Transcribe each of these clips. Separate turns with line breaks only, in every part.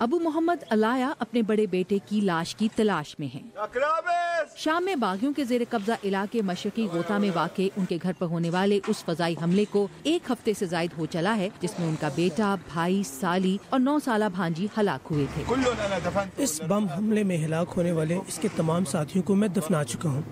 ابو محمد علایا اپنے بڑے بیٹے کی لاش کی تلاش میں ہیں۔ شام میں باغیوں کے زیر قبضہ علاقے مشرقی غوطہ میں واقع ان کے گھر پر ہونے والے اس فضائی حملے کو 1 ہفتے سے زائد ہو چلا ہے جس میں ان کا بیٹا، بھائی، سالی اور 9 سالہ بھانجی ہلاک ہوئے تھے۔
اس بم حملے میں ہلاک ہونے والے اس کے تمام ساتھیوں کو میں دفنا چکا ہوں۔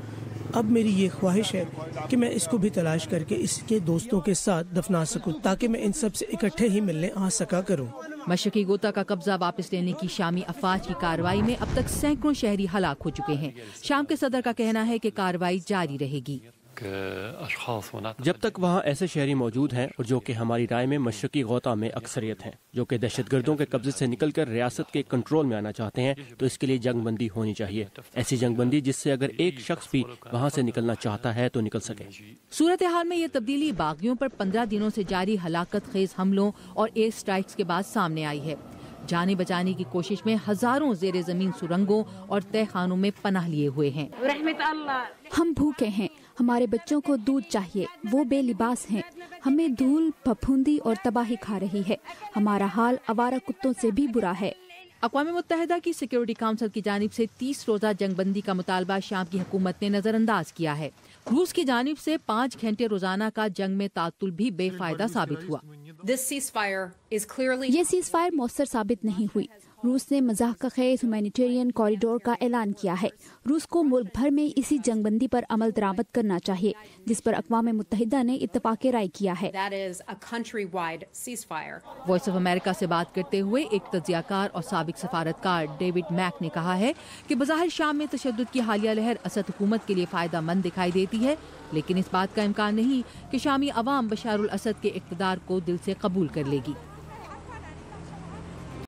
اب میری یہ خواہش ہے کہ میں اس کو بھی تلاش کر کے اس کے دوستوں کے ساتھ دفنا سکوں تاکہ میں ان سب سے اکٹھے ہی ملنے آ سکا کروں۔
مشرقی غوطہ کا قبضہ واپس لینے کی شامی افواج کی کارروائی میں اب تک سینکڑوں شہری ہلاک ہو چکے ہیں۔ شام کے صدر کا کہنا ہے کہ کارروائی جاری رہے گی۔
جب تک وہاں ایسے شہری موجود ہیں اور جو کہ ہماری رائے میں مشرقی غوطہ میں اکثریت ہیں جو کہ دہشت گردوں کے قبضے سے نکل کر ریاست کے کنٹرول میں آنا چاہتے ہیں، تو اس کے لیے جنگ بندی ہونی چاہیے، ایسی جنگ بندی جس سے اگر ایک شخص بھی وہاں سے نکلنا چاہتا ہے تو نکل سکے۔
صورتحال میں یہ تبدیلی باغیوں پر 15 دنوں سے جاری ہلاکت خیز حملوں اور ایئر اسٹرائکس کے بعد سامنے آئی ہے۔ جانے بچانے کی کوشش میں ہزاروں زیر زمین سرنگوں اور تہ خانوں میں پناہ لیے ہوئے ہیں۔
ہم بھوکے ہیں، ہمارے بچوں کو دودھ چاہیے، وہ بے لباس ہیں، ہمیں دھول، پھپھوندی اور تباہی کھا رہی ہے، ہمارا حال آوارہ کتوں سے بھی برا ہے۔
اقوام متحدہ کی سیکیورٹی کونسل کی جانب سے 30 روزہ جنگ بندی کا مطالبہ شام کی حکومت نے نظر انداز کیا ہے۔ روس کی جانب سے 5 گھنٹے روزانہ کا جنگ میں تعطل بھی بے فائدہ ثابت ہوا۔
یہ سیز فائر مؤثر ثابت نہیں ہوئی۔ روس نے مضحکہ خیز ہیومینیٹیرین کوریڈور کا اعلان کیا ہے۔ روس کو ملک بھر میں اسی جنگ بندی پر عمل درآمد کرنا چاہیے جس پر اقوام متحدہ نے اتفاق رائے کیا ہے۔
وائس آف امریکہ سے بات کرتے ہوئے ایک تجزیہ کار اور سابق سفارتکار ڈیوڈ میک نے کہا ہے کہ بظاہر شام میں تشدد کی حالیہ لہر اسد حکومت کے لیے فائدہ مند دکھائی دیتی ہے، لیکن اس بات کا امکان نہیں کہ شامی عوام بشار الاسد کے اقتدار کو دل سے قبول کر لے گی۔